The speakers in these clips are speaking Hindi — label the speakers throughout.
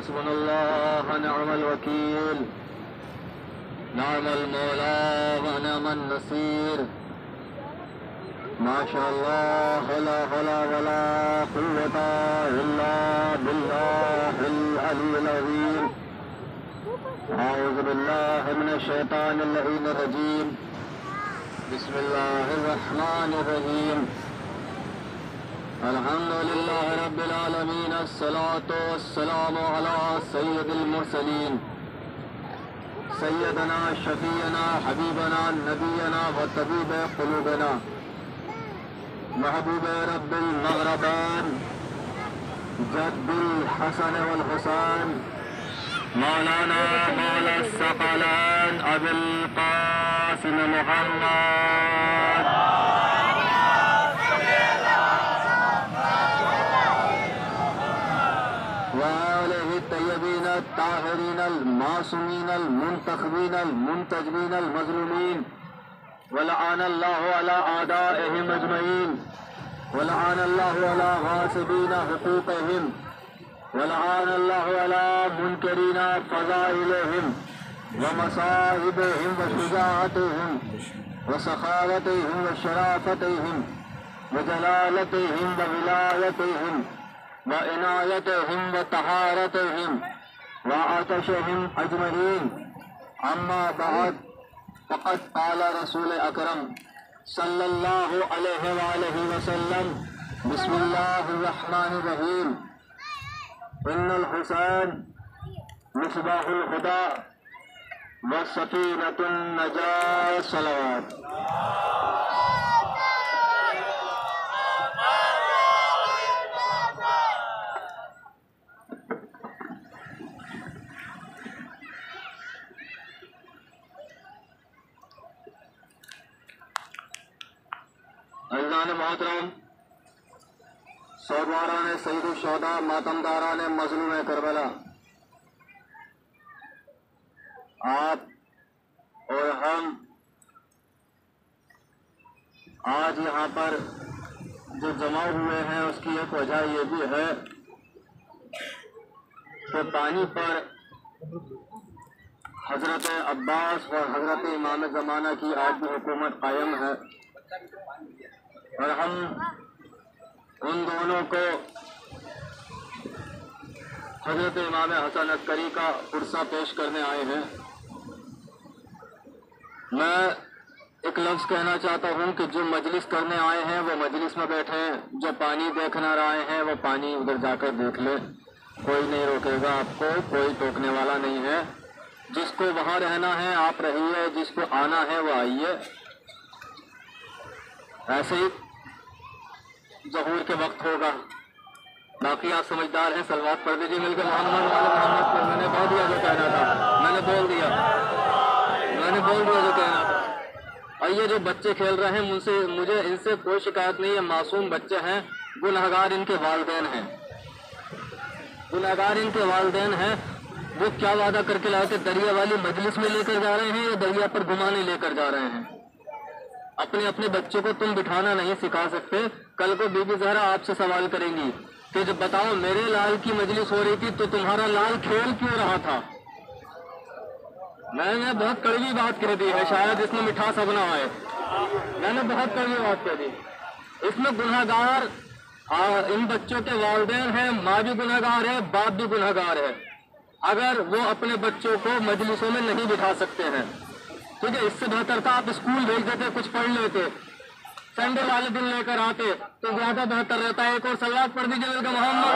Speaker 1: हस्बुनल्लाह व निअमल वकील, निअमल मौला व निअमन नसीर। माशाअल्लाह ला हौला वला कुव्वता इल्ला बिल्लाहिल अलिय्यिल अज़ीम। अऊज़ु बिल्लाहि मिनश शैतानिर लईनिर रजीम। बिस्मिल्लाहिर रहमानिर रहीम। अल्हम्दुलिल्लाहि रब्बिल आलमीन, अस्सलातु वस्सलामु अला सय्यिदिल मुरसलीन, सय्यदना शफीअना हबीबना नबीना व तबीब क़ुलूबना, महबूब रब्बिल मग़रबैन, जद्दुल हसन वल हुसैन, मौलाना मौला सकलैन अबुल क़ासिम मुहम्मद वालिहि तय्यबीन ताहिरीन अल मासूमीन अल मुंतखबीन अल मुंतजबीन अल मज़लूमीन, वलअनल्लाहु अला आदाइहिम अजमईन, वलअनल्लाहु अला गासिबीन हुकूक़हिम, वलअनल्लाहु अला मुनकरीन फ़ज़ाइलिहिम व मसाइबिहिम व शुजाअतिहिम व सखावतिहिम व शराफतिहिम व जलालतिहिम व विलायतिहिम व इनायतिहिम व तहारतिहिम व आतशिहिम अजमईन। अम्मा बाद, फ़क़द क़ाल रसूल अकरम सल्लल्लाहु अलैहि वसल्लम, बिस्मिल्लाहिर रहमानिर रहीम, इन्नल हुसैन मिस्बाहुल हुदा व सकीनतुन नजात। सलावत। अज़ीज़ान मोहतरम, सौदारान सईदुल शुहदा, मातमदारान मज़लूम करबला, आप और हम आज यहाँ पर जो जमा हुए हैं उसकी एक वजह ये भी है कि पानी पर हजरत अब्बास और हजरत इमाम ज़माना की आज भी हुकूमत कायम है और हम उन दोनों को हजरत इमाम हसन अस्करी का पुरसा पेश करने आए हैं। मैं एक लफ्ज़ कहना चाहता हूँ कि जो मजलिस करने आए हैं वो मजलिस में बैठे हैं, जो पानी देखना आए हैं वो पानी उधर जाकर देख ले, कोई नहीं रोकेगा आपको, कोई टोकने वाला नहीं है। जिसको वहाँ रहना है आप रहिए, जिसको आना है वो आइए। ऐसे ही ज़हूर के वक्त होगा। बाकी आप समझदार हैं, सलवात पढ़ दीजिए मिलकर मोहम्मद वाले मोहम्मद को। मैंने बोल दिया जो कहना था, मैंने बोल दिया जो कहना था। और ये जो बच्चे खेल रहे हैं, मुझे इनसे कोई शिकायत नहीं है, मासूम बच्चे हैं। गुनहगार इनके वालिदैन हैं, गुनहगार इनके वालिदैन हैं। वो क्या वादा करके लाए थे, दरिया वाली मजलिस में लेकर जा रहे हैं या दरिया पर घुमाने लेकर जा रहे हैं। अपने अपने बच्चों को तुम बिठाना नहीं सिखा सकते। कल को बीबी ज़हरा आपसे सवाल करेंगी कि जब बताओ मेरे लाल की मजलिस हो रही थी तो तुम्हारा लाल खेल क्यों रहा था। मैंने बहुत कड़वी बात कह दी है, शायद इसमें मिठास अब ना आए। मैंने बहुत कड़वी बात कह दी। इसमें गुनहगार इन बच्चों के वालिदैन हैं, माँ भी गुनहगार है, बाप भी गुनहगार है। अगर वो अपने बच्चों को मजलिसों में नहीं बिठा सकते हैं, ठीक है, इससे बेहतर था आप स्कूल भेज देते, कुछ पढ़ लेते, संडे वाले दिन लेकर आते तो ज्यादा बेहतर रहता है। एक और सलावत पढ़ दीजिए मोहम्मद।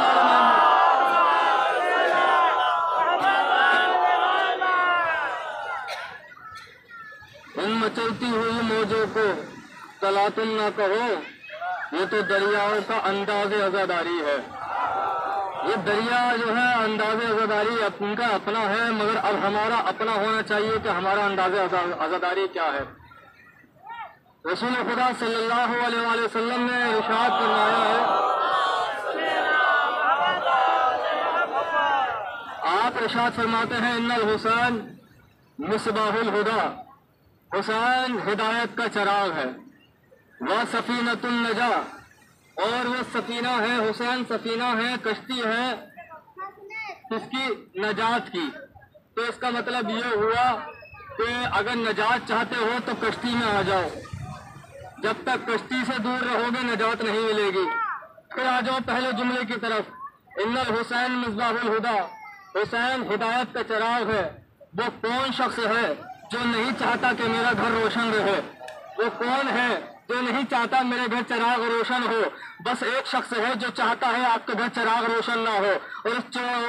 Speaker 1: इन मचलती हुई मौजों को तलातुम ना कहो, ये तो दरियाओं का अंदाज़े अज़ादारी है। ये दरिया जो है अंदाज़े अज़ादारी उनका अपना है, मगर अब हमारा अपना होना चाहिए कि हमारा अंदाज़े अज़ादारी क्या है। रसूल खुदा सल्लल्लाहु अलैहि वसल्लम ने इरशाद फरमाया है, आप इरशाद फरमाते हैं, इन्नल हुसैन मिसबाहुल हुदा, हुसैन हिदायत का चराग है, वह सफीनतुन नजा, और वह सफीना है, हुसैन सफीना है, कश्ती है किसकी? नजात की। तो इसका मतलब ये हुआ कि अगर नजात चाहते हो तो कश्ती में आ जाओ, जब तक कश्ती से दूर रहोगे नजात नहीं मिलेगी। फिर आ जाओ पहले जुमले की तरफ, इन्नल हुसैन मिस्बाहुल हुदा, हुसैन हिदायत का चिराग है। वो कौन शख्स है जो नहीं चाहता कि मेरा घर रोशन रहे? वो कौन है जो नहीं चाहता मेरे घर चिराग रोशन हो? बस एक शख्स है जो चाहता है आपका घर चिराग रोशन ना हो, और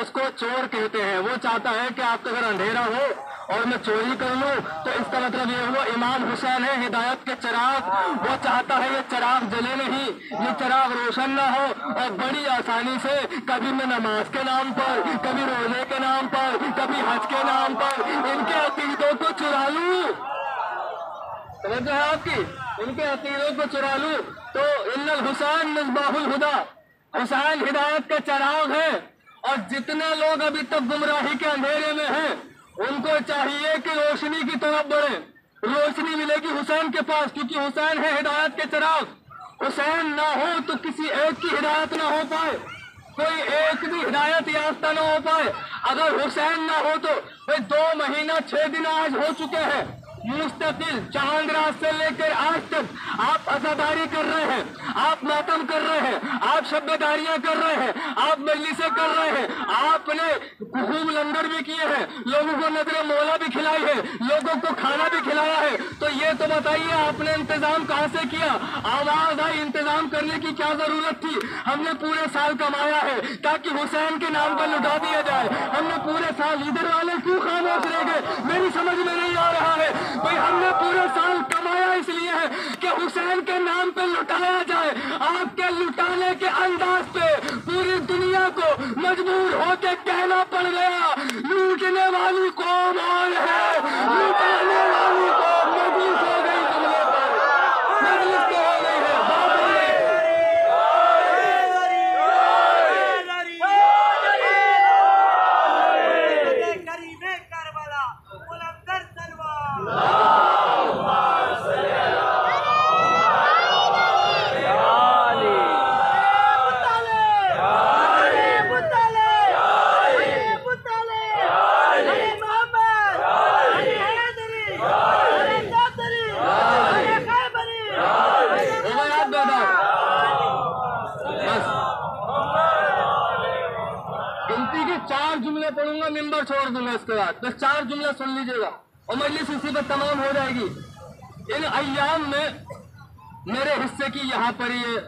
Speaker 1: उसको चोर कहते हैं। वो चाहता है कि आपका घर अंधेरा हो और मैं चोरी कर लूं। तो इसका मतलब ये हुआ इमाम हुसैन है हिदायत के चिराग। वो चाहता है ये चिराग जले नहीं, ये चिराग रोशन ना हो, और बड़ी आसानी से कभी मैं नमाज के नाम पर, कभी रोजे के नाम पर, कभी हज के नाम पर इनके अकीदों को चुरा लूं। समझ है आपकी? इनके अकीदों को चुरा लूं। तो इन्नल हुसैन मिस्बाहुल हुदा, हुसैन हिदायत का चिराग है। और जितने लोग अभी तक गुमराही के अंधेरे में हैं उनको चाहिए कि रोशनी की तरफ बढ़े। रोशनी मिलेगी हुसैन के पास, क्योंकि हुसैन है हिदायत के चिराग। हुसैन ना हो तो किसी एक की हिदायत ना हो पाए, कोई एक भी हिदायत याफ्ता ना हो पाए। अगर हुसैन ना हो तो भाई 2 महीना 6 दिन आज हो चुके हैं मुस्तकिल, चांद रात से लेकर आज तक आप अज़ादारी कर रहे हैं, आप मातम कर रहे हैं, आप शब्बदारियां कर रहे हैं, आप मजलिसें कर रहे हैं, आपने खूब लंगर भी किए हैं, लोगों को नजर मौला भी खिलाई है, लोगों को खाना भी खिलाया है। तो ये तो बताइए आपने इंतजाम कहाँ से किया? आवाज आई, इंतजाम करने की क्या जरूरत थी? हमने पूरे साल कमाया है ताकि हुसैन के नाम पर लुटा दिया जाए। हमने पूरे साल, इधर वाले क्यों खामोश रह गए? मेरी समझ में नहीं आ रहा है भाई। हमने पूरे साल कमाया इसलिए है कि हुसैन के नाम पे लुटाया जाए। आपके लुटाने के अंदाज पे पूरी दुनिया को मजबूर होके कहना पड़ गया, लूटने वाली कौन और है, लुटाने वाली कौन। मजलिस हो गई जुमले पर, मजलिस तो हो गई है। गिनती के 4 जुमले पढ़ूंगा, मिंबर छोड़ दूंगा इसके बाद। बस 4 जुमले सुन लीजिएगा और मजलिस इसी पर तमाम हो जाएगी। इन अय्याम में मेरे हिस्से की यहाँ पर ये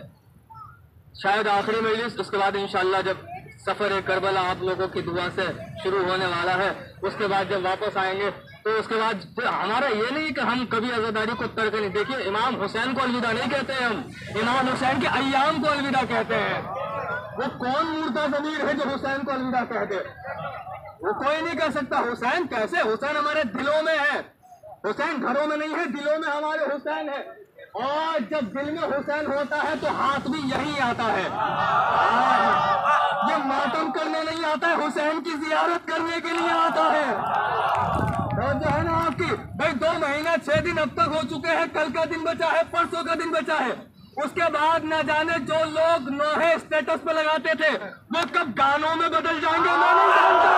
Speaker 1: शायद आखिरी मजलिस, उसके बाद इंशाअल्लाह जब सफर करबला आप लोगों की दुआ से शुरू होने वाला है, उसके बाद जब वापस आएंगे तो उसके बाद फिर हमारा ये नहीं कि हम कभी आजादारी को तर्क नहीं। देखिए इमाम हुसैन को अलविदा नहीं कहते हैं हम, इमाम हुसैन के अय्याम को अलविदा कहते हैं। वो कौन मुर्दा ज़मीर है जो हुसैन को अलविदा कह दे? वो कोई नहीं कह सकता। हुसैन कैसे? हुसैन हमारे दिलों में है, हुसैन घरों में नहीं है, दिलों में हमारे हुसैन है। और जब दिल में हुसैन होता है तो हाथ भी यही आता है। ये मातम करने नहीं आता है, हुसैन की जियारत करने के लिए आता है। तो जो है ना आपकी भाई 2 महीना 6 दिन अब तक हो चुके हैं, कल का दिन बचा है, परसों का दिन बचा है। उसके बाद न जाने जो लोग नोहे स्टेटस पे लगाते थे वो कब गानों में बदल जाएंगे मैं नहीं जानता,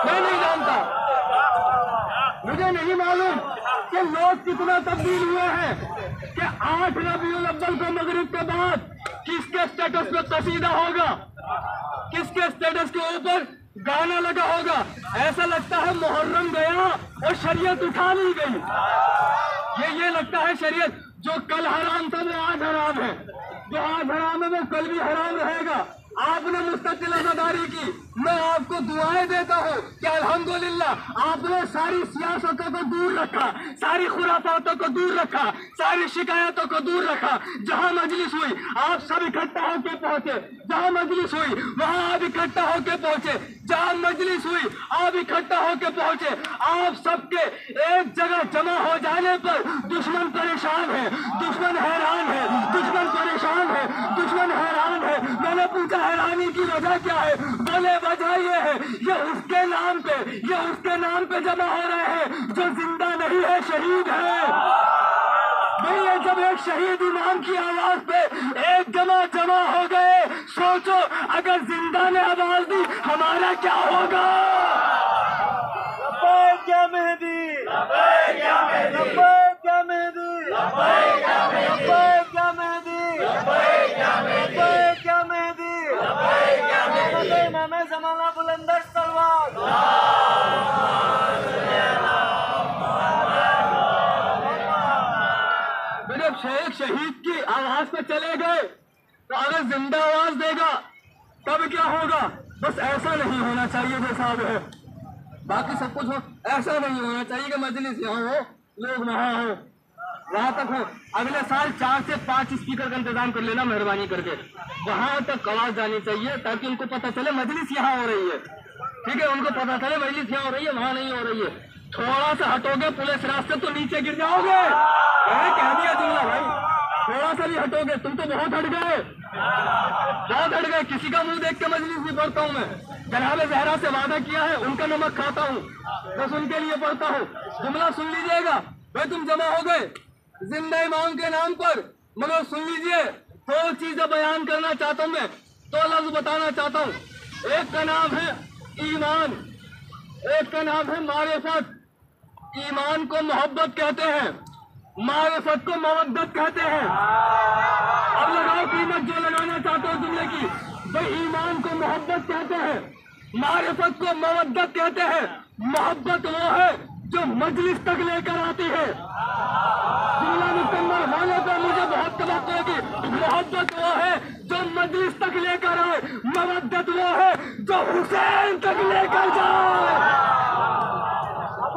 Speaker 1: मैं नहीं जानता। मुझे नहीं मालूम कि लोग कितना तब्दील हुए हैं कि 8 रबीउल अव्वल को मगरिब के बाद किसके स्टेटस पे कसीदा होगा, किसके स्टेटस के ऊपर गाना लगा होगा। ऐसा लगता है मुहर्रम गया और शरीयत उठा ली गई। ये लगता है शरीयत जो कल हराम था वो आज हराम है, जो आज हराम है वो कल भी हराम रहेगा। आपने मुस्तकिल अज़ादारी की, मैं आपको दुआएं देता हूँ कि अल्हम्दुलिल्लाह आपने सारी सियासतों को दूर रखा, सारी खुराफातों को दूर रखा, सारी शिकायतों को दूर रखा। जहाँ मजलिस हुई आप सब इकट्ठा होके पहुंचे, जहाँ मजलिस हुई वहाँ आप इकट्ठा होके पहुंचे, जहाँ मजलिस हुई आप इकट्ठा होके पहुंचे। आप सबके एक जगह जमा हो जाने पर दुश्मन परेशान है, दुश्मन हैरान है, दुश्मन परेशान है, दुश्मन हैरान है। मैंने पूछा हैरानी की वजह क्या है? बोले वजह ये है, ये उसके नाम पे जमा हो रहे हैं जो जिंदा नहीं है, शहीद है।
Speaker 2: भाई ये जब एक शहीद इमाम की आवाज पे एक जमा हो गए, सोचो अगर जिंदा ने आवाज दी हमारा क्या होगा। लब्बैक या मेहदी, लब्बैक या मेहदी, लब्बैक या मेहदी, लब्बैक या मेहदी, लब्बैक या मेहदी, लब्बैक या मेहदी, लब्बैक या मेहदी, लब्बैक या मेहदी। इमाम ज़माना बुलंदर सलवात। जब शेख शहीद की आवाज पे चले गए तो अगर जिंदा आवाज देगा तब क्या होगा। बस ऐसा नहीं होना चाहिए जैसा अब है, बाकी सब कुछ हो, ऐसा नहीं होना चाहिए कि मजलिस यहाँ हो लोग वहाँ हो, वहाँ तक हो। अगले साल 4 से 5 स्पीकर का इंतजाम कर लेना मेहरबानी करके, वहाँ तक आवाज जानी चाहिए ताकि उनको पता चले मजलिस यहाँ हो रही है। ठीक है, उनको पता चले मजलिस यहाँ हो रही है, वहाँ नहीं हो रही है। थोड़ा सा हटोगे पुलिस रास्ते तो नीचे गिर जाओगे। कह दिया जुमला भाई, थोड़ा सा भी हटोगे तुम तो बहुत हट गए, बहुत हट गए। किसी का मुंह देख के मजलिस भी पढ़ता हूँ मैं, जनाब ज़हरा से वादा किया है उनका नमक खाता हूँ, बस उनके लिए पढ़ता हूँ। जुमला सुन लीजिएगा भाई, तुम जमा हो गए जिंदा इमाम के नाम पर, मगर सुन लीजिए 2 चीजें बयान करना चाहता हूँ मैं, 2 लफ्ज बताना चाहता हूँ। एक का नाम है ईमान, एक का नाम है मारिफत। ईमान को मोहब्बत कहते हैं, मारिफत को मवद्दत कहते हैं। अब लगाओ कीमत जो लगाना चाहते हो जुमले की। भाई ईमान को मोहब्बत कहते हैं, मारिफत को मवद्दत कहते हैं। मोहब्बत वो है जो मजलिस तक लेकर आती है। जुमला मुकम्मल होने पर मुझे बहुत तवक्को होगी। मोहब्बत वो है जो मजलिस तक लेकर आए, मवद्दत वो है जो हुसैन तक लेकर जाए।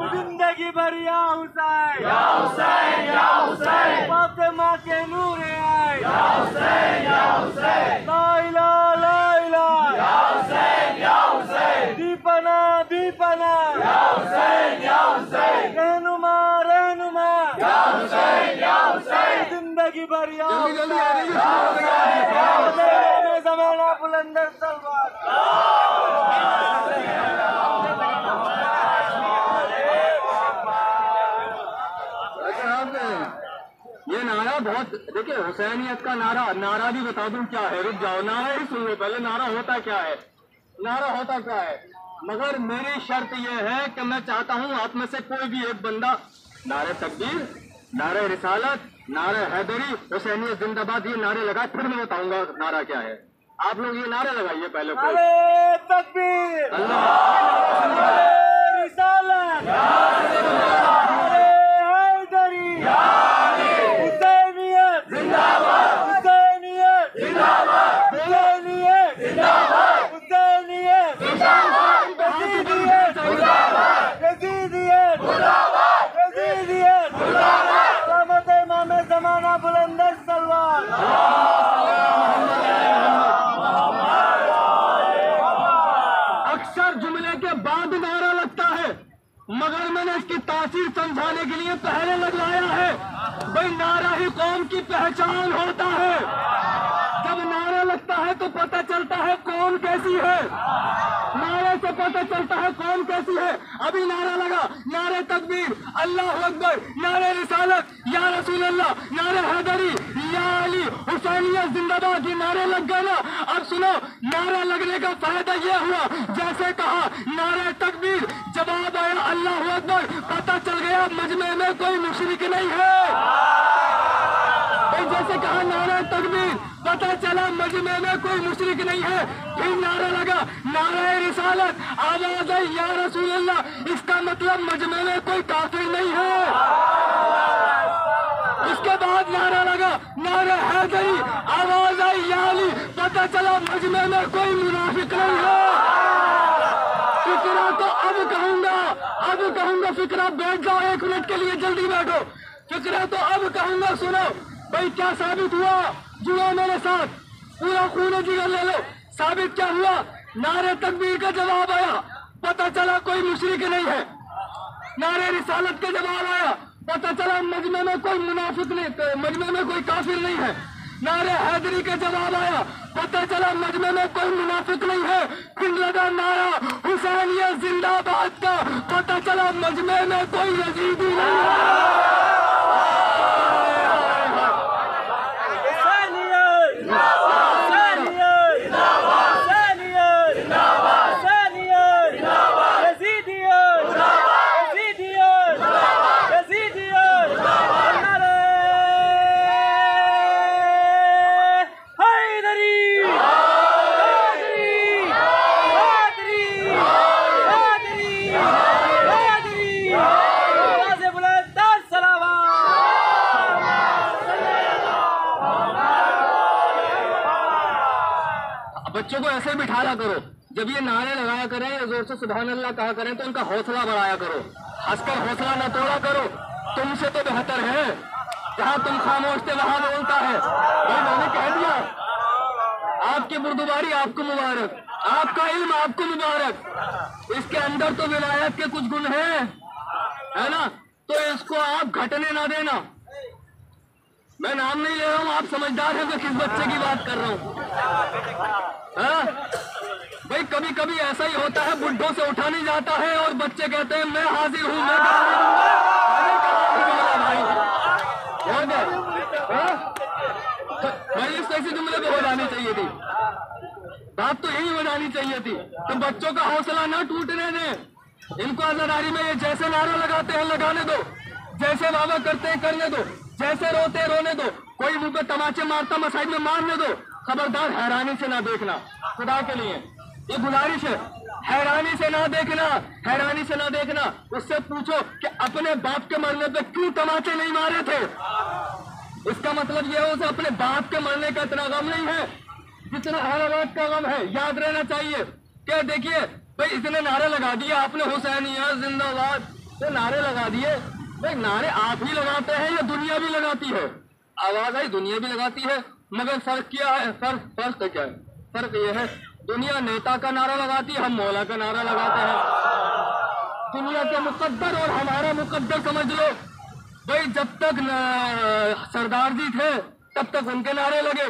Speaker 2: जिंदगी भर या हुसैन, या हुसैन, या हुसैन, फातिमा के नूर आए, या हुसैन, या हुसैन, ला इलाहा, ला इलाहा, या हुसैन, या हुसैन, दीपना, दीपना, या हुसैन, या हुसैन, रहनुमा, रहनुमा, या हुसैन, या हुसैन, जिंदगी भर या हुसैन, या हुसैन, ज़माना बुलंदर सलवात। ये नारा बहुत, देखिए हुसैनियत का नारा भी बता दूं क्या है, रुक जाओ नारा ही सुन लो पहले। नारा होता क्या है, नारा होता क्या है। मगर मेरी शर्त यह है कि मैं चाहता हूं आप में से कोई भी एक बंदा नारे तकबीर, नारे रिसालत, नारे हैदरी, हुसैनियत जिंदाबाद ये नारे लगाए, फिर मैं बताऊंगा नारा क्या है। आप लोग ये नारे लगाइए पहले। नारे तकबीर, नारे रिसालत, ज़माना बुलंदर सलवार। अक्सर जुमले के बाद नारा लगता है, मगर मैंने इसकी तासीर समझाने के लिए पहले लगवाया है। भाई नारा ही कौम की पहचान होता है। जब नारा लगता है तो पता चलता है कौन कैसी है, नारे से पता चलता है कौन कैसी है। अभी नारा लगा, नारे तकबीर, अल्लाह अकबर, नारे रिसालत, या रसूल अल्लाह, नारे हैदरी, या अली, हुसैनियत जिंदाबाद, ये नारे लग गए ना। अब सुनो, नारा लगने का फायदा ये हुआ, जैसे कहा नारे तकबीर, जवाब आया अल्लाह अकबर, पता चल गया मजमे में कोई मुशरिक नहीं है। जैसे कहा नारा तकबीर, पता चला मजमे में कोई मुशरिक नहीं है। फिर नारा लगा नारा रिसालत, आवाज आई या रसूल अल्लाह, इसका मतलब मजमे में कोई काफिर नहीं है। उसके बाद नारा लगा नारा हैदरी, आवाज आई या अली, पता चला मजमे में कोई मुनाफिक नहीं है। फिक्रा तो अब कहूंगा फिक्रा, बैठ जाओ 1 मिनट के लिए, जल्दी बैठो। फिक्रा तो अब कहूंगा, सुनो भाई क्या साबित हुआ, जुड़ो मेरे साथ, पूरा खून जिगर ले लो। साबित क्या हुआ, नारे तकबीर का जवाब आया, पता चला कोई मुशरिक नहीं है। नारे रिसालत का जवाब आया, पता चला मजमे में कोई मुनाफिक नहीं, मजमे में कोई काफिर नहीं है। नारे हैदरी का जवाब आया, पता चला मजमे में कोई मुनाफिक नहीं है। फिर लगा नारा हुसैनियत जिंदाबाद का, पता चला मजमे में कोई यजीदी नहीं है।
Speaker 1: ऐसे बिठाया करो। जब ये नारे लगाया करें या जोर से सुभान अल्लाह कहा करें तो उनका हौसला बढ़ाया करो, हंसकर हौसला न तोड़ा करो। तुमसे तो बेहतर है, जहां तुम खामोश थे वहां बोलता है। भाई मैंने कह दिया, आपकी बुर्दबारी आपको मुबारक, आपका इल्म आपको मुबारक। इसके अंदर तो विलायत के कुछ गुण हैं, है ना, तो इसको आप घटने ना देना। मैं नाम नहीं ले रहा हूं, आप समझदार हैं, मैं किस बच्चे की बात कर रहा हूं। भाई कभी कभी ऐसा ही होता है, बुड्ढों से उठा नहीं जाता है और बच्चे कहते हैं मैं हाजिर हूं, मैं भाई इस कैसे जुमले पे हो जानी चाहिए थी, बात तो यही हो जानी चाहिए थी। तो बच्चों का हौसला ना टूटने दें। इनको आजादारी में ये जैसे नारा लगाते हैं लगाने दो, जैसे वादा करते हैं करने दो, जैसे रोते हैं रोने दो, कोई मुंह पे तमाचे मारता मसाइद में मारने दो। खबरदार हैरानी से ना देखना, खुदा के लिए ये गुजारिश है, हैरानी से ना देखना, हैरानी से ना देखना। उससे पूछो कि अपने बाप के मरने पे क्यों तमाचे नहीं मारे थे। इसका मतलब यह है उसे अपने बाप के मरने का इतना गम नहीं है जितना हैदराबाद का गम है। याद रहना चाहिए। क्या देखिए भाई, इतने नारे लगा दिए आपने, हुसैनिया जिंदाबाद, तो नारे लगा दिए। भाई नारे आप ही लगाते हैं या दुनिया भी लगाती है? आवाज आई, दुनिया भी लगाती है, मगर फर्क क्या है? फर्क क्या है? फर्क यह है, दुनिया नेता का नारा लगाती है, हम मौला का नारा लगाते हैं। दुनिया के मुकद्दर और हमारा मुकद्दर समझ लो। भाई जब तक सरदार जी थे तब तक उनके नारे लगे,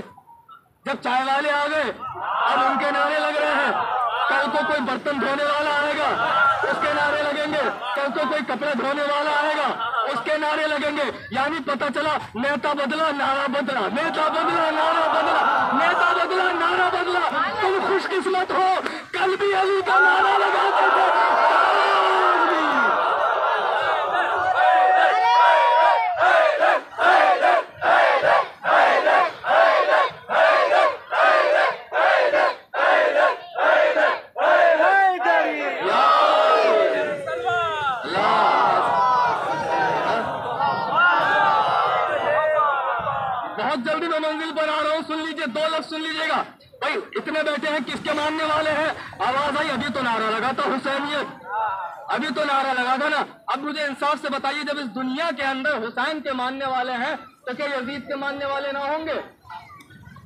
Speaker 1: जब चाय वाले आ गए अब उनके नारे लग रहे हैं। कल को कोई बर्तन धोने वाला आएगा उसके नारे लगेंगे, कल को कोई कपड़े धोने वाला आएगा उसके नारे लगेंगे। यानी पता चला नेता बदला नारा बदला, नेता बदला नारा बदला, नेता बदला नारा बदला। तुम खुशकिस्मत हो, कल भी अली का नारा लगाते थे। जल्दी मैं मंजिल पर आ रहा हूँ, सुन लीजिए, 2 लफ्ज सुन लीजिएगा। भाई इतने बैठे हैं, किसके मानने वाले हैं? आवाज आई, अभी तो नारा लगा था हुसैनियत, अभी तो नारा लगा था ना। अब मुझे इंसाफ से बताइए, जब इस दुनिया के अंदर हुसैन के मानने वाले हैं तो क्या यजीद के मानने वाले ना होंगे?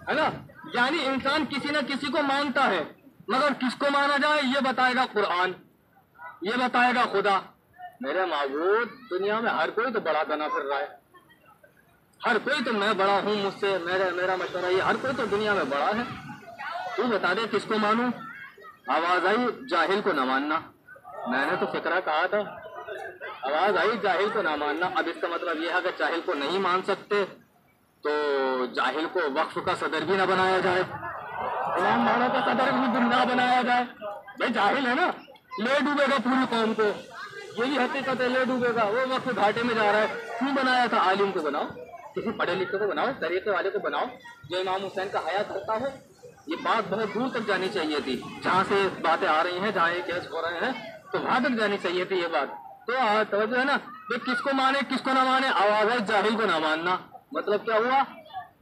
Speaker 1: है ना। यानी इंसान किसी न किसी को मानता है, मगर किसको माना जाए ये बताएगा कुरान, ये बताएगा खुदा। मेरे माबूद, दुनिया में हर कोई तो बड़ा बना फिर रहा है, हर कोई तो मैं बड़ा हूँ, मुझसे मेरा मशवरा ये, हर कोई तो दुनिया में बड़ा है। तू बता दे किसको मानूं? आवाज आई, जाहिल को ना मानना। मैंने तो फिक्रा कहा था। आवाज आई, जाहिल को ना मानना। अब इसका मतलब यह है कि जाहिल को नहीं मान सकते तो जाहिल को वक्फ का सदर भी ना बनाया जाए, इमाम बाड़ा का सदर भी ना बनाया जाए। भाई जाहिल है ना, ले डूबेगा पूरी कौम को, यही हकीकत है, ले डूबेगा। वो वक्फ घाटे में जा रहा है, क्यों बनाया था? आलिम को बनाओ, किसी पढ़े लिखे को बनाओ, तरीके वाले को बनाओ जो इमाम हुसैन का हया करता हो। ये बात बहुत दूर तक जानी चाहिए थी, जहाँ से बातें आ रही हैं, जहाँ ये केस हो रहे हैं, तो वहां तक जानी चाहिए थी ये बात। तो है ना, तो किसको माने किसको ना माने? आवाज है, जाहिल को ना मानना। मतलब क्या हुआ?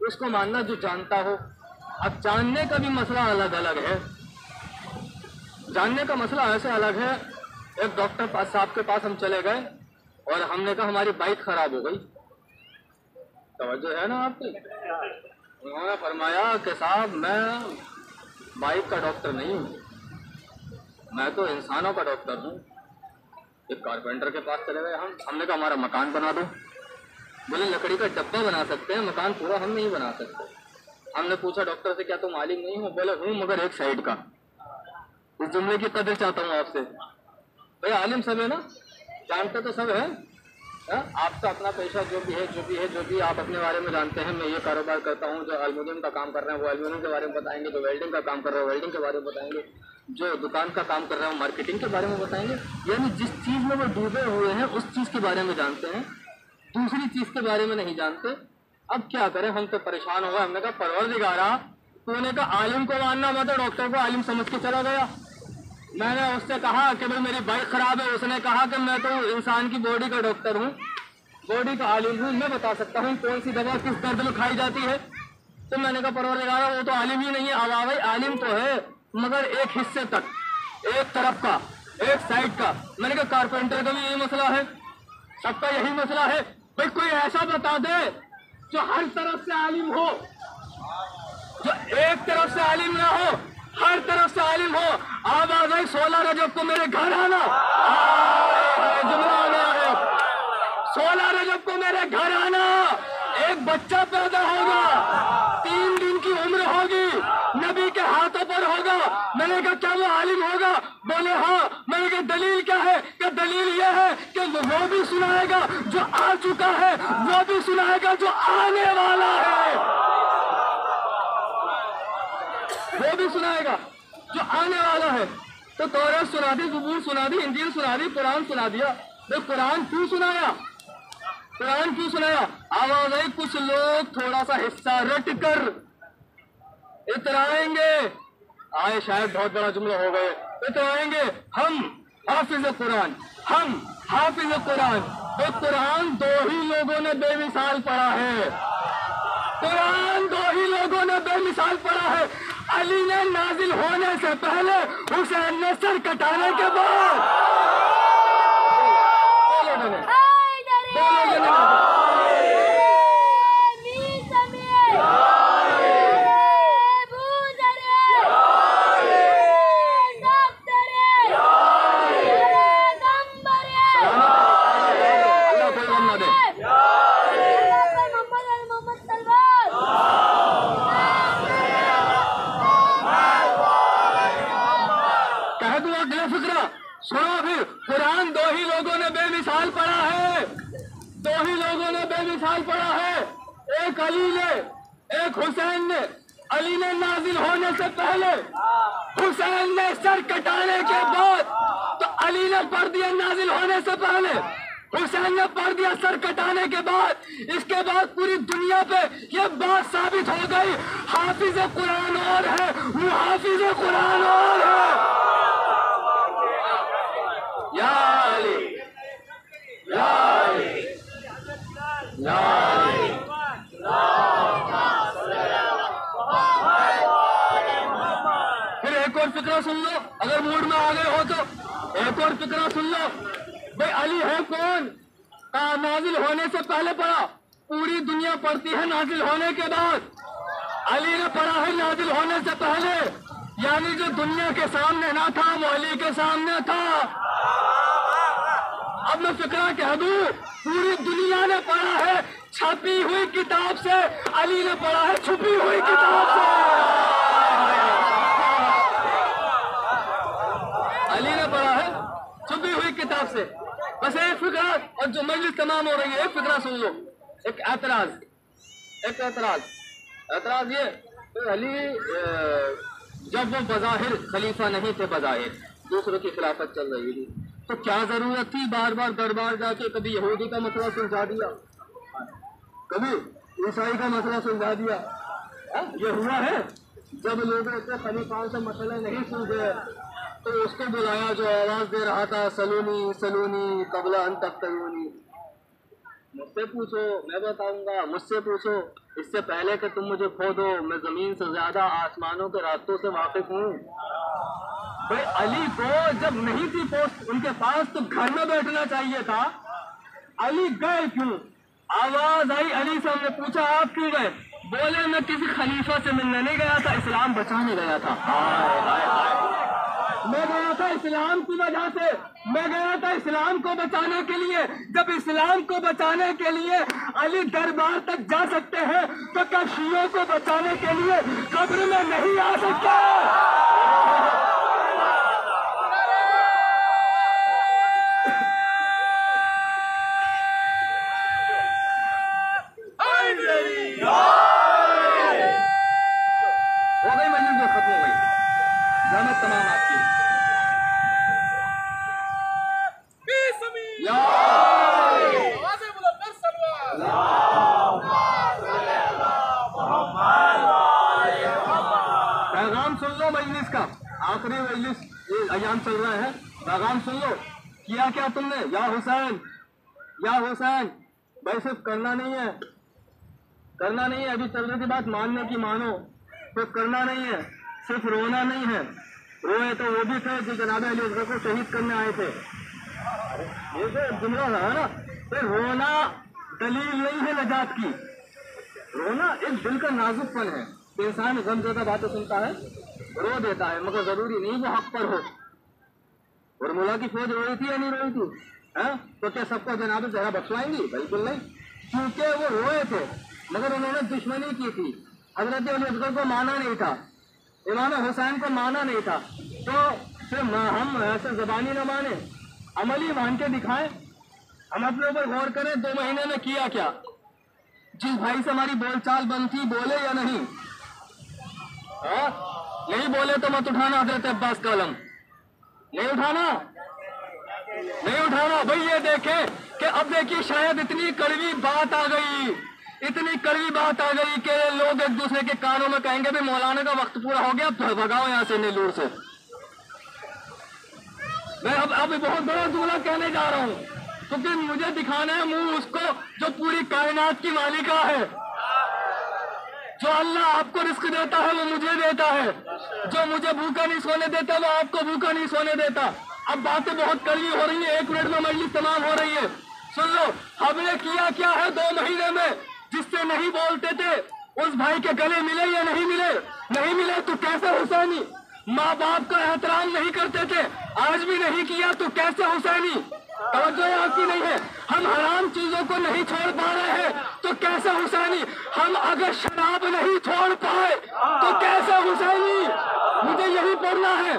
Speaker 1: उसको मानना जो जानता हो। अब जानने का भी मसला अलग अलग है, जानने का मसला ऐसे अलग है। एक डॉक्टर साहब के पास हम चले गए और हमने कहा हमारी बाइक खराब हो गई। तवज्जो है ना आपकी? उन्होंने फरमाया कि साहब मैं बाइक का डॉक्टर नहीं हूँ, मैं तो इंसानों का डॉक्टर हूँ। एक कारपेंटर के पास चले गए हमने कहा हमारा मकान बना दो। बोले लकड़ी का डब्बा बना सकते हैं, मकान पूरा हम नहीं बना सकते। हमने पूछा डॉक्टर से क्या तुम आलिम नहीं हो? बोले हूँ मगर एक साइड का। इस जुमले की कदर चाहता हूँ आपसे। भाई आलिम सब है ना, जानते तो सब है। आपका अपना पेशा जो भी आप अपने बारे में जानते हैं। मैं ये कारोबार करता हूँ, जो एल्युमिनियम का काम कर रहे हैं वो एल्युमिनियम के बारे में बताएंगे, जो वेल्डिंग का काम कर रहे हैं वेल्डिंग के बारे में बताएंगे, जो दुकान का काम कर रहे हैं मार्केटिंग के बारे में बताएंगे। यानी जिस चीज़ में वो डूबे हुए हैं उस चीज़ के बारे में जानते हैं, दूसरी चीज़ के बारे में नहीं जानते। अब क्या करें, हम तो परेशान हो गए। हमने कहा परवरदिगारा, तूने कहा आलिम को मानना, मैं तो डॉक्टर को आलिम समझ के चला गया। मैंने उससे कहा कि भाई मेरी बाइक खराब है, उसने कहा कि मैं तो इंसान की बॉडी का डॉक्टर हूँ, बॉडी का आलिम हूँ, मैं बता सकता हूँ कौन सी दवा किस दर्द में खाई जाती है। तो मैंने कहा परवरदिगारा वो तो आलिम ही नहीं है। आवाज़ आलिम तो है मगर एक हिस्से तक, एक तरफ का, एक साइड का। मैंने कहा कारपेंटर का भी यही मसला है, सबका यही मसला है। भाई कोई ऐसा बता दे जो हर तरफ से आलिम हो, जो एक तरफ से आलिम ना हो, हर तरफ से आलिम हो। आवाज आई 16 रजब को मेरे घर आना, जुमला आ गया है। 16 रजब को मेरे घर आना, एक बच्चा पैदा होगा, 3 दिन की उम्र होगी, नबी के हाथों पर होगा। मैंने कहा क्या वो आलिम होगा? बोले हाँ। मैंने कहा दलील क्या है? कि दलील यह है कि वो भी सुनाएगा जो आ चुका है, वो भी सुनाएगा जो आने वाला है, वो भी सुनाएगा जो आने वाला है। तो तौरात सुना दी, ज़बूर सुना दी, इंजील सुना दी, कुरान सुना दिया। तो कुरान क्यों सुनाया? कुरान क्यों सुनाया? आवाज आई कुछ लोग थोड़ा सा हिस्सा रट कर इतराएंगे, आए शायद बहुत बड़ा जुमला हो गए, इतराएंगे हम हाफिज कुरान, हम हाफिज कुरान। तो कुरान 2 ही लोगों ने बेमिसाल पढ़ा है, कुरान 2 ही लोगों ने बेमिसाल पढ़ा है। अली ने नाजिल होने से पहले, हुसैन ने सर कटाने के बाद। सुनो फिर, कुरान 2 ही लोगों ने बेमिसाल पढ़ा है, 2 ही लोगों ने बेमिसाल पढ़ा है। एक अली ने, एक हुसैन ने। अली ने नाजिल होने से पहले, हुसैन ने सर कटाने के बाद। तो अली ने पढ़ दिया नाजिल होने से पहले, हुसैन ने पढ़ दिया सर कटाने के बाद। इसके बाद पूरी दुनिया पे ये बात साबित हो गई, हाफिज कुरान और है, वो हाफिज कुरान और है। या अली, या अली, या अली। फिर एक और फिक्रा सुन लो, अगर मूड में आ गए हो तो एक और फिक्रा सुन लो। भाई अली है कौन? नाजिल होने से पहले पढ़ा, पूरी दुनिया पढ़ती है नाजिल होने के बाद। अली ने पढ़ा है नाजिल होने से पहले, यानी जो दुनिया के सामने ना था वो अली के सामने था। अब मैं फिक्रा कह दूं, पूरी दुनिया ने पढ़ा है छपी हुई किताब से, अली ने पढ़ा है छुपी हुई किताब से। अली ने पढ़ा है छुपी हुई किताब से। बस एक फिक्रा, और जो मजलिस तमाम हो रही है, एक फिक्रा सुन लो। एक एतराज, एक एतराज ये तो अली जब वो बज़ाहिर खलीफा नहीं थे, बज़ाहिर दूसरों की खिलाफत चल रही थी, तो क्या जरूरत थी बार बार दरबार जाके कभी यहूदी का मसला सुलझा दिया, कभी ईसाई का मसला सुलझा दिया। ये हुआ है जब लोगों को खलीफा से मसले नहीं सुलझे तो उसको बुलाया जो आवाज दे रहा था, सलूनी सलूनी कबला अन तख्तलूनी। मुझसे पूछो मैं बताऊंगा, मुझसे पूछो इससे पहले कि तुम मुझे खोदो, मैं जमीन से ज्यादा आसमानों के रास्तों से वाकिफ हूँ। भाई अली को जब नहीं थी पोस्ट उनके पास तो घर में बैठना चाहिए था, अली गए क्यों? आवाज आई अली से, हमने पूछा आप क्यों गए? बोले मैं किसी खलीफा से मिलने नहीं गया था, इस्लाम बचाने गया था। हाय हाय हाय, मैं गया था इस्लाम की वजह से, मैं गया था इस्लाम को बचाने के लिए। जब इस्लाम को बचाने के लिए अली दरबार तक जा सकते हैं तो क्या शियों को बचाने के लिए कब्र में नहीं आ सकते? हो गई मजलिस में खत्म हो गई, रहमत तमाम आपकी। पैगाम सुन लो मजलिस का, आखिरी मजलिस ये अयाम चल रहा है, पैगाम सुन लो। किया क्या तुमने? या हुसैन, या हुसैन। भाई सिर्फ करना नहीं है, करना नहीं है, अभी चल रही थी बात मानने की, मानो, तो करना नहीं है, सिर्फ रोना नहीं है,
Speaker 2: रोए तो वो भी थे जो जनाब अली असगर को शहीद करने आए थे। ये जो जुमला है ना, तो रोना दलील नहीं है नजात की। रोना एक दिल का नाजुकपन है। इंसान गमज़दा बातें सुनता है, रो देता है, मगर जरूरी नहीं वो हक पर हो। और मुला की फौज रोई थी या नहीं रोई थी? तो क्या सबको जनाब जहरा बख्शवाएंगी? बिल्कुल नहीं, क्योंकि वो रोए थे मगर उन्होंने दुश्मनी की थी। हजरत अली असगर को माना नहीं था, इमाम हुसैन को माना नहीं था। तो सिर्फ हम ऐसे जबानी न माने, अमली मान के दिखाएं। हम अपने ऊपर गौर करें, 2 महीने में किया क्या? जिस भाई से हमारी बोलचाल बंद थी, बोले या नहीं? नहीं बोले तो मत उठाना हजरत अब्बास का अलम, नहीं उठाना, नहीं उठाना भाई। ये देखे कि अब देखिए शायद इतनी कड़वी बात आ गई, इतनी कड़वी बात आ गई कि लोग एक दूसरे के कानों में कहेंगे भी मौलाना का वक्त पूरा हो गया, भगाओ यहाँ से नेलूर से। मैं अब बहुत बड़ा जुमला कहने जा रहा हूँ, क्योंकि मुझे दिखाना है मुंह उसको जो पूरी कायनात की मालिका है। जो अल्लाह आपको रिस्क देता है वो मुझे देता है, जो मुझे भूखा नहीं सोने देता वो आपको भूखा नहीं सोने देता। अब बातें बहुत कड़वी हो रही है, 1 मिनट में मजलिस तमाम हो रही है। सुन लो, हमने किया क्या है 2 महीने में? जिससे नहीं बोलते थे उस भाई के गले मिले या नहीं मिले? नहीं मिले तो कैसे हुसैनी? माँ बाप का एहतराम नहीं करते थे, आज भी नहीं किया तो कैसे हुसैनी? तवज्जो आपकी नहीं है। हम हराम चीजों को नहीं छोड़ पा रहे हैं तो कैसे हुसैनी? हम अगर शराब नहीं छोड़ पाए तो कैसे हुसैनी? मुझे यही पढ़ना है,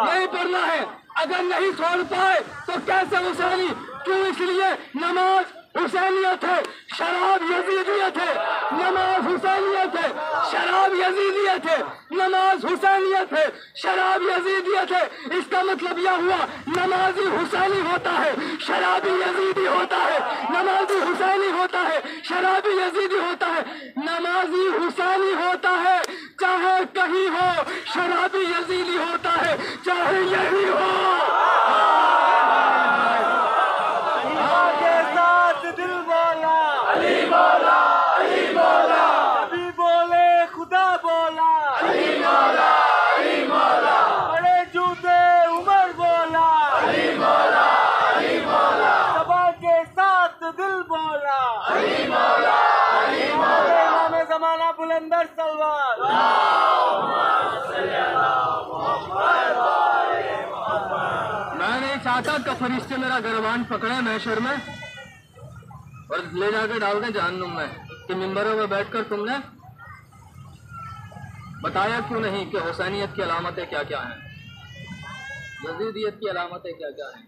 Speaker 2: यही पढ़ना है। अगर नहीं छोड़ पाए तो कैसे हुसैनी? क्यों? इसलिए नमाज हुसैनियत है, शराब यजीदियत है। नमाज हुसैनियत है, शराब यजीदियत है। नमाज हुसैनियत है, शराब यजीदियत है। इसका मतलब यह हुआ नमाजी हुसैनी होता है, शराबी यजीदी होता है। नमाजी हुसैनी होता है, शराबी यजीदी होता है। नमाजी हुसैनी होता है चाहे कहीं हो, शराबी यजीदी होता है चाहे यही हो। बुलंदर सलवार मैं नहीं चाहता कि फरिश्ते मेरा गिरबान पकड़े महशर में और ले जाकर डाल दें जहन्नुम में कि मिंबरों में बैठकर तुमने बताया क्यों नहीं कि हुसैनियत की अलामतें क्या क्या हैं, यजीदियत की अलामतें क्या क्या हैं।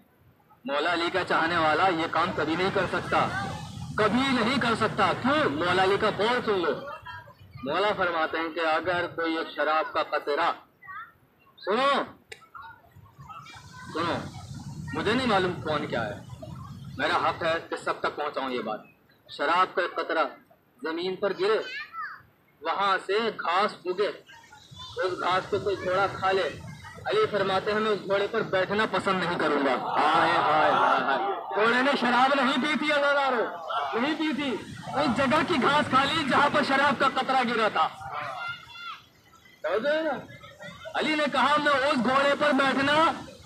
Speaker 2: मौला अली का चाहने वाला ये काम कभी नहीं कर सकता, कभी नहीं कर सकता। क्यों? मौला अली का बोल सुन लो। मौला फरमाते हैं कि अगर कोई एक शराब का कतरा, सुनो सुनो, मुझे नहीं मालूम कौन क्या है, मेरा हक है कि सब तक पहुंचाऊं ये बात। शराब का कतरा जमीन पर गिरे, वहां से घास उगे, उस घास को कोई घोड़ा खा ले, अली फरमाते हैं मैं उस घोड़े पर बैठना पसंद नहीं करूंगा। हाय हाय हाय हाय। घोड़े ने शराब नहीं पी थी, अज़ादारो नहीं पी थी, उस जगह की घास खा ली जहां पर शराब का कतरा गिरा था। अली ने कहा मैं उस घोड़े पर बैठना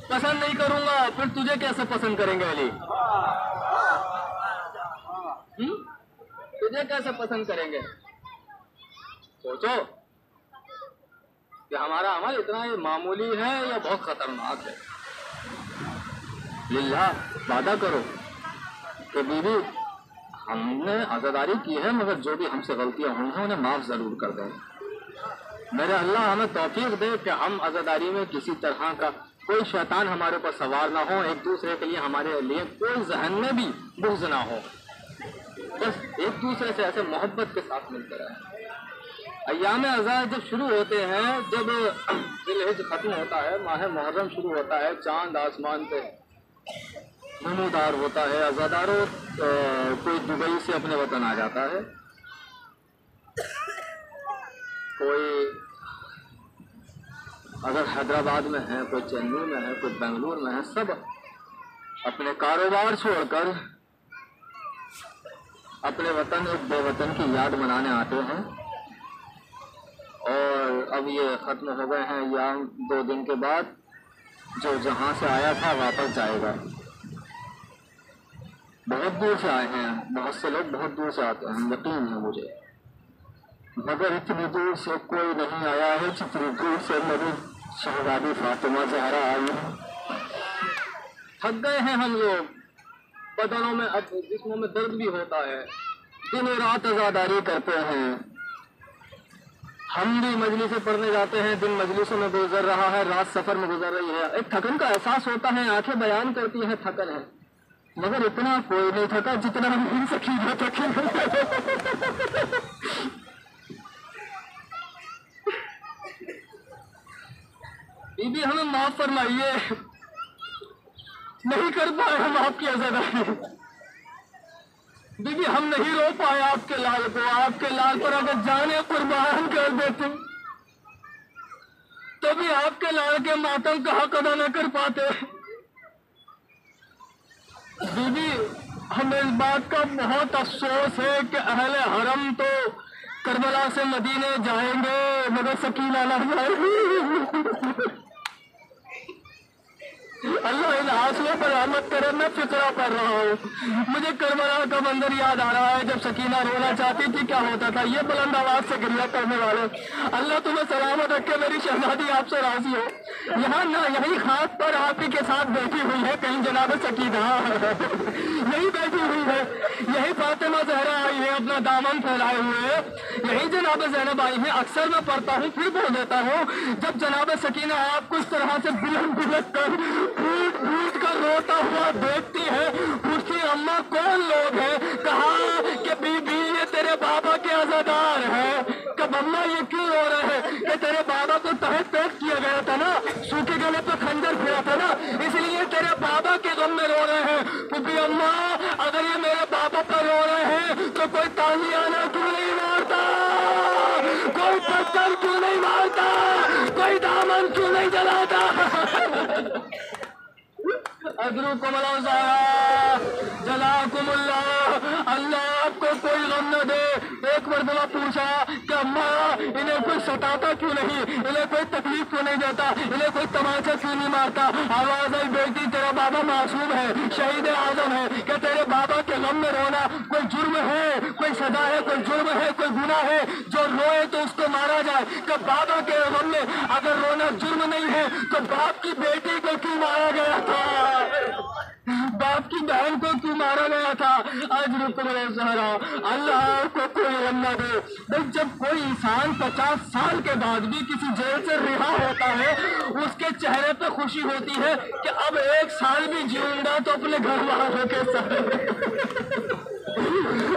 Speaker 2: पसंद नहीं करूंगा, फिर तुझे कैसे पसंद करेंगे अली? तुझे कैसे पसंद करेंगे? सोचो कि हमारा अमल इतना ही मामूली है या बहुत खतरनाक है। लिल्लाह वादा करो कि बीबी हमने आज़ादारी की है, मगर जो भी हमसे गलतियां हुई हैं उन्हें माफ जरूर कर दें। मेरे अल्लाह हमें तौफीक दे कि हम आज़ादारी में किसी तरह का कोई शैतान हमारे ऊपर सवार ना हो, एक दूसरे के लिए हमारे लिए कोई जहन में भी बुग़्ज़ ना हो, बस एक दूसरे से ऐसे मोहब्बत के साथ मिलते रहे। अय्याम अज़ा जब शुरू होते हैं, जब ज़िलहिज खत्म होता है, माह मुहर्रम शुरू होता है, चांद आसमान पे नमूदार होता है, अज़ादारों कोई दुबई से अपने वतन आ जाता है, कोई अगर हैदराबाद में है, कोई चेन्नई में है, कोई बेंगलुरु में है, सब अपने कारोबार छोड़कर अपने वतन और बेवतन की याद मनाने आते हैं।
Speaker 1: और अब ये ख़त्म हो गए हैं। या 2 दिन के बाद जो जहाँ से आया था वापस जाएगा। बहुत दूर से आए हैं, बहुत से लोग बहुत दूर से आते हैं, यकीन है मुझे, मगर इतनी दूर से कोई नहीं आया है जितनी दूर से मेरी शहजादी फातिमा ज़हरा आई है। थक गए हैं हम लोग, बदनों में अब जिस्मों में दर्द भी होता है, दिन रात अज़ादारी करते हैं। हम भी मजलिसें पढ़ने जाते हैं, दिन मजलिसों में गुजर रहा है, रात सफर में गुजर रही है। एक थकन का एहसास होता है, आंखें बयान करती हैं थकन है, मगर इतना कोई नहीं थका जितना मेरी सकीना थकी। बीबी हमें माफ फरमाइए, नहीं कर पाए हम आपकी आज़ादारी। बीबी हम नहीं रो पाए आपके लाल को। आपके लाल पर अगर जाने कुर्बान कर देते तो भी आपके लाल के मातम का हक अदा न कर पाते। बीबी हमें इस बात का बहुत अफसोस है कि अहले हरम तो करबला से मदीने जाएंगे मगर सकीना ना जाएगी। अल्लाह इन आंसुओं पर रहमत करे। मैं फिक्रा कर रहा हूँ, मुझे करबला का मंजर याद आ रहा है जब सकीना रोना चाहती थी, क्या होता था। ये बुलंद आवाज से गिरिया करने वाले, अल्लाह तुम्हें सलामत रखे, मेरी शहजादी आपसे राजी हो। यहाँ ना यही खास पर आप ही के साथ बैठी हुई है, कहीं जनाब सकीना यही बैठी हुई है, यही फातिमा ज़हरा आई है अपना दामन फैलाए हुए, यही जनाब ज़ैनब आई है। अक्सर मैं पढ़ता हूँ फिर बोल देता हूँ, जब जनाब सकीना आपको इस तरह से बिलक बिलक कर फूट फूट कर रोता हुआ देखती है, पूछती अम्मा कौन लोग हैं? कहा कि बीबी ये तेरे बाबा के आज़ादार हैं। कब अम्मा ये क्यों रो रहे हैं? कि तेरे बाबा को तहत पेश किया गया था ना, सूखे गले पे खंजर फिरा था ना, इसलिए तेरे बाबा के गम में रो रहे हैं। क्योंकि अम्मा अगर ये मेरे बाबा पर रो रहे हैं तो कोई तालियाना क्यों नहीं मारता, कोई पत्थर क्यों नहीं मारता, कोई दामन क्यों नहीं जलाता। अल्लाह आपको कोई गम न दे। एक मरतबा पूछा कि अम्मा इन्हें कोई सताता क्यों नहीं, इन्हें कोई तकलीफ क्यों नहीं देता, इन्हें कोई तमाचा क्यों नहीं मारता। आवाज आई बेटी तेरा बाबा मासूम है, शहीद आजम है, क्या तेरे बाबा के गम में रोना कोई जुर्म है, कोई सजा है, कोई जुर्म है, कोई गुनाह है? जो रोए तो उसको मारा जाए। कि बाबा के गम में अगर रोना जुर्म नहीं है तो बाप की बेटी को क्यों मारा गया था, बाप की बहन को क्यों मारा गया था? आज ज़हरा अल्लाह को कोई गम न दे। भाई जब कोई इंसान 50 साल के बाद भी किसी जेल से रिहा होता है, उसके चेहरे पे खुशी होती है कि अब 1 साल भी जीऊंगा तो अपने घर वालों के साथ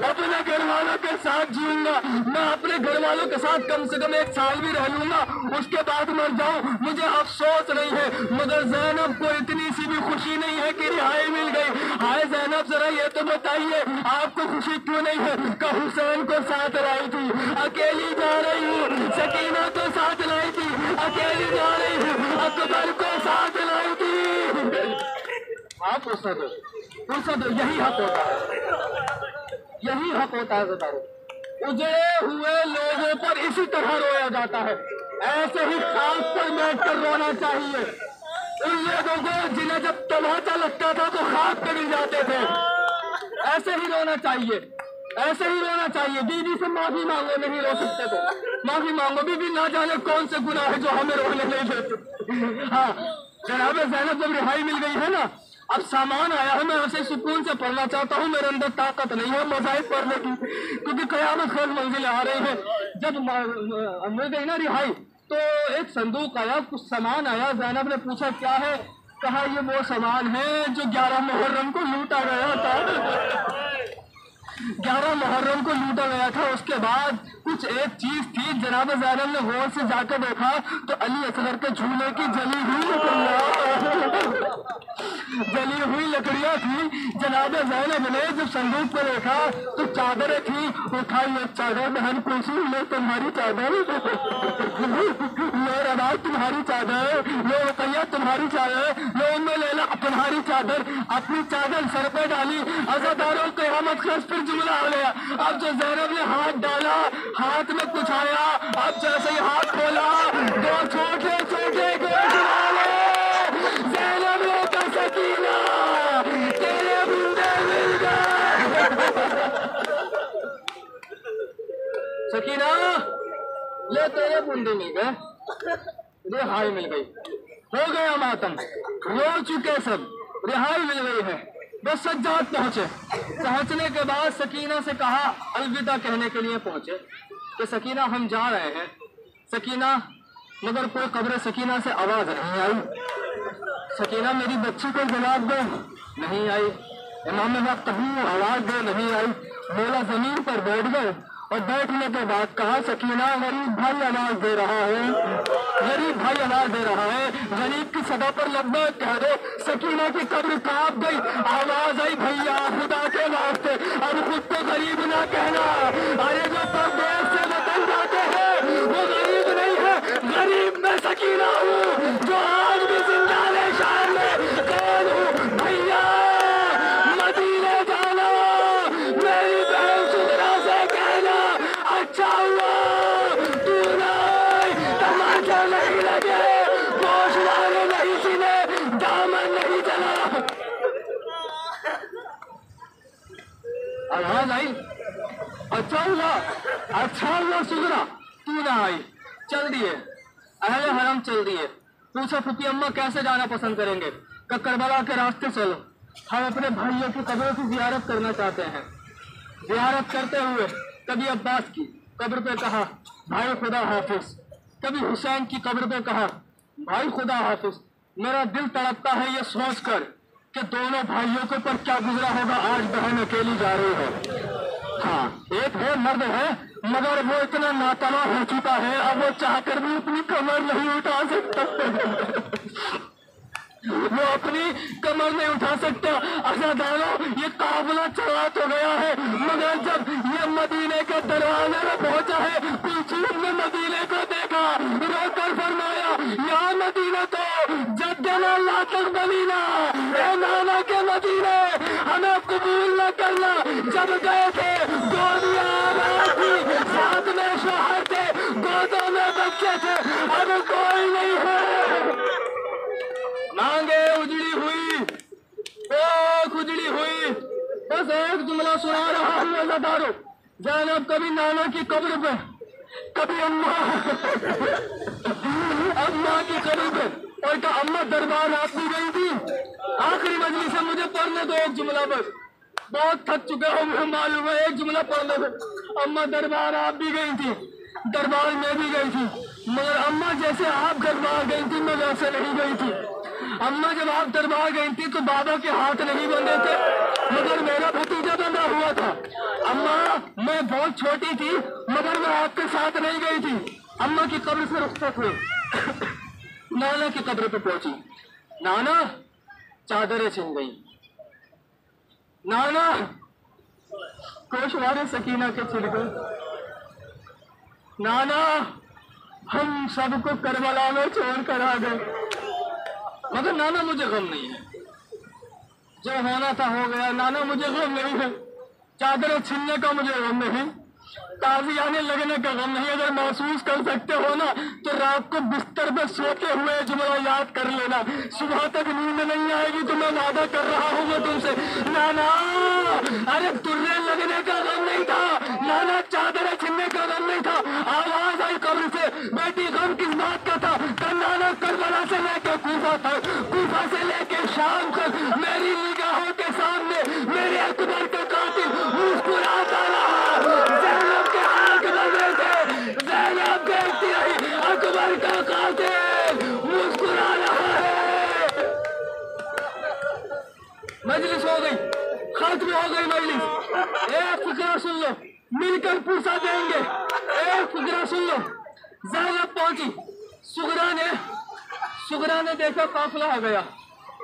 Speaker 1: अपने घर वालों के साथ जीऊंगा। मैं अपने घर वालों के साथ कम से कम 1 साल भी रह लूंगा, उसके बाद मर जाऊं, मुझे अफसोस नहीं है। मगर ज़ैनब को इतनी सी भी खुशी नहीं है कि रिहाई मिल गई। हाय ज़ैनब जरा ये तो बताइए आपको खुशी क्यों नहीं है? कि हुसैन को साथ लाई थी, अकेली जा रही हूँ, सकीना को साथ लाई थी, अकेली जा रही हूँ, अकबर को साथ लाई थी। आप पूछा दो, यही हक होता है, यही हक होता है। बताओ उजड़े हुए लोगों पर इसी तरह रोया जाता है, ऐसे ही खाक पर बैठकर रोना चाहिए। उन लोगों को जिन्हें जब तमाचा लगता था तो खाक पे मिल जाते थे, ऐसे ही रोना चाहिए, ऐसे ही रोना चाहिए। बीबी से माफी मांगो, नहीं रो सकते तो माफी मांगो। बीबी ना जाने कौन से गुनाह है जो हमें रोने नहीं देते। हाँ जनाब ज़ैनब जब रिहाई मिल गई है ना, अब सामान आया है, मैं उसे सुकून से पढ़ना चाहता हूँ, मेरे अंदर ताकत नहीं है मज़ाहिर पढ़ने की, क्योंकि कयामत खैर मंजिल आ रही है। जब मिल गई ना रिहाई तो एक संदूक आया, कुछ सामान आया। ज़ैनब ने पूछा क्या है? कहा ये वो सामान है जो 11 मुहर्रम को लूटा गया था, 11 मुहर्रम को लूटा गया था। उसके बाद कुछ एक चीज थी, जनाब ज़ैनब ने गौर से जाकर देखा तो अली असगर के झूले की जली हुई लकड़ियां थी। जनाब ज़ैनब ने जब संदूक को देखा तो चादरें थी, उठाई एक चादर, बहन पूछी ले तुम्हारी चादर, ले रबाब तुम्हारी चादर, ले रुकैया तुम्हारी चादर, ले उम्मे लैला तुम्हारी
Speaker 2: अपनी चादर सर पे डाली। अज़ादारों क़यामत खस फिर जुमला हो गया। अब जो ज़ैनब ने हाथ डाला, हाथ में कुछ आया, अब जैसे ही हाथ खोला, दो छोटे छोटे गोश्त वाले ज़ैनब ने कहा, सकीना तेरे बूंदे मिल गए। सकीना ले तेरे बूंदे मिल गए, रिहाई मिल गई, हो गया मातम, रो चुके सब, रिहाई मिल गई है। बस सज्जाद पहुंचने के बाद सकीना से कहा, अलविदा कहने के लिए पहुंचे कि सकीना हम जा रहे हैं। सकीना, मगर कोई कब्र सकीना से आवाज नहीं आई। सकीना मेरी बच्ची को जवाब दो, नहीं आई। इमाम वक्त हूँ, आवाज दो, नहीं आई। मौला जमीन पर बैठ गए और बैठने के बाद कहा, सकीना गरीब भाई आवाज दे रहा है, गरीब भाई आवाज दे रहा है, गरीब की सदा पर लब्बैक कह दो। सकीना की कब्र कांप गई, आवाज आई, भैया खुदा के वास्ते अब खुद को गरीब ना कहना। अरे जो परदेश से वतन जाते हैं वो गरीब नहीं है, गरीब मैं सकीना हूँ जो आज भी जिंदा निशान में कैद हूँ। भैया मदीने जाना, मेरी बहन सुगरा से कहना, अच्छा हुआ तू नहीं, तमाचा नहीं लगे, गोशवारे नहीं सीने, दामन नहीं चला। आवाज आई, अच्छा हुआ सुगरा तू ना आई, चल दिए अहले हरम, चल दिए। पूछा, फुफी अम्मा कैसे जाना पसंद करेंगे? करबला के रास्ते चलो, हम अपने भाइयों की कब्रों की जियारत करना चाहते हैं। जियारत करते हुए कभी अब्बास की कब्र पे कहा, भाई खुदा हाफिज। कभी हुसैन की कब्र पे कहा, भाई खुदा हाफिज। मेरा दिल तड़पता है ये सोचकर कि दोनों भाइयों के ऊपर क्या गुजरा होगा, आज बहन अकेली जा रही है। हाँ, एक है मर्द है, मगर वो इतना नातवा हो चुका है, अब वो चाहकर भी अपनी कमर नहीं उठा सकता। वो अपनी कमर नहीं उठा सकता। अज़ादारों, ये काफिला चला तो गया है, मगर जब ये मदीने के दरवाजे में पहुंचा है, कुलसूम ने मदीने को देखा, रोकर फरमाया, या मदीना तो जद्दना ला तक़बलीना, ए नाना के मदीने हमें कबूल न करना। जब गए थे गोदियां थी, साथ में शोहर थे, गोदों में बच्चे थे, अब कोई नहीं है। मांगे उजड़ी हुई, उजड़ी हुई, बस एक जुमला सुना रहा हूँ अज़ादारों। ज़ैनब कभी नाना की कब्र पे, कभी अम्मा की कब्र पे, और कहा अम्मा दरबार आप भी गई थी। आखिरी मजलिस से मुझे पढ़ने दो एक जुमला, बस बहुत थक चुका हूँ, मुझे मालूम है, एक जुमला पढ़ने दो। अम्मा दरबार आप भी गई थी, दरबार में भी गई थी, मगर अम्मा जैसे आप दरबार गई थी मैं वैसे नहीं गई थी। अम्मा जब आप दरबार गई थी तो बाबा के हाथ नहीं बंधे थे, मगर मेरा भतीजा बंधा हुआ था। अम्मा मैं बहुत छोटी थी, मगर मैं आपके साथ नहीं गई थी। अम्मा की कब्र से रुखसत हुई, नाना की कब्र पे पहुंची। नाना चादरें छिन गई, नाना गोशवारे सकीना के छिड़ गए, नाना हम सबको करबला में छोड़ कर आ गए। मगर नाना मुझे गम नहीं है, जो होना था हो गया। नाना मुझे गम नहीं है, चादरें छीनने का मुझे गम नहीं, ताज़ियाने लगने का गम नहीं। अगर महसूस कर सकते हो ना तो रात को बिस्तर पे सोते हुए जुमला याद कर लेना, सुबह तक नींद नहीं आएगी तो मैं वादा कर रहा हूँ मैं तुमसे। नाना अरे तुर्रे लगने का गम नहीं था, नाना चादरें छीनने का गम नहीं था। आवाज आई कब्र से, बेटी गम किस बात का था? नाना करबला से लेके कूफा तक, कूफा से लेके शाम तक मेरी निगाहों के सामने मेरे अकबर का कातिल मुस्कुराता रहा। ज़ैनब के आंख बंधे थे, ज़ैनब देखती रही, अकबर का कातिल मुस्कुरा रहा है। मजलिस हो गई, खत्म हो गई मजलिस। एक फिक्रा सुन लो, मिलकर पूछा देंगे। एक फिक्रा सुन लो। ज़ैनब पहुंची, सुगरा ने देखा काफिला आ गया।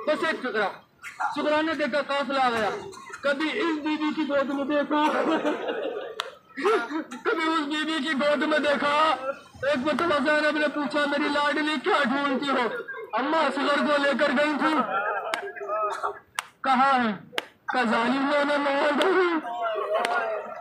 Speaker 2: बस एक फिक्रा, सुगरा ने देखा काफिला आ गया। कभी इस बीबी की गोद में देखा, कभी उस बीबी की गोद में देखा। एक मरतबा ज़ैनब ने पूछा, मेरी लाडली क्या ढूंढती हो? अम्मा असगर को लेकर गई थी। कहा है का जालिमों ने मार दी।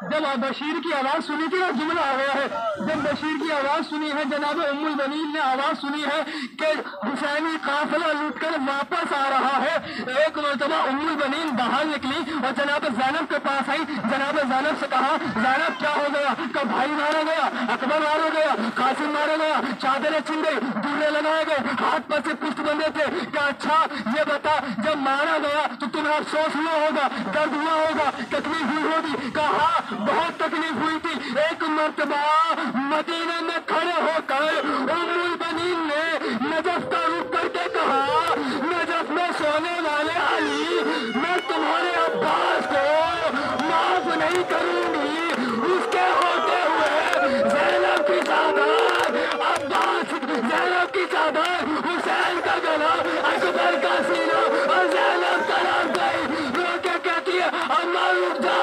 Speaker 2: जब बशीर की आवाज सुनी थी ना, जुमला आ गया है, जब बशीर की आवाज सुनी है, जनाब उम्मुल बनीन ने आवाज सुनी है कि हुसैनी काफिला लूटकर वापस आ रहा है, एक मरतबा उम्मुल बनीन बाहर निकली और जनाब ज़ैनब के पास आई। जनाब ज़ैनब से कहा, ज़ैनब क्या हो गया? का भाई मारा गया, अकबर मारा गया, कासिम मारा गया, चादरें छिन गई, दूल्हे लगाए गए, हाथ पर से पुष्ट बंधे थे। क्या अच्छा ये बता, जब मारा गया तो तुम्हें अफसोस हुआ होगा, दर्द हुआ होगा, तकलीफ हुई होगी? कहा बहुत तकलीफ हुई थी। एक मर्तबा मदीने में खड़े होकर उम्मुल बनीन ने नजफ का रुख करके कहा, नजफ में सोने वाले अली, मैं तुम्हारे अब्बास को माफ नहीं करूंगी। उसके होते हुए ज़ैनब की चादर अब्बास, ज़ैनब की चादर हुसैन का गला, अकबर का सीना और ज़ैनब का नाम गई। रो के कहती है, अम्मा रुक जा,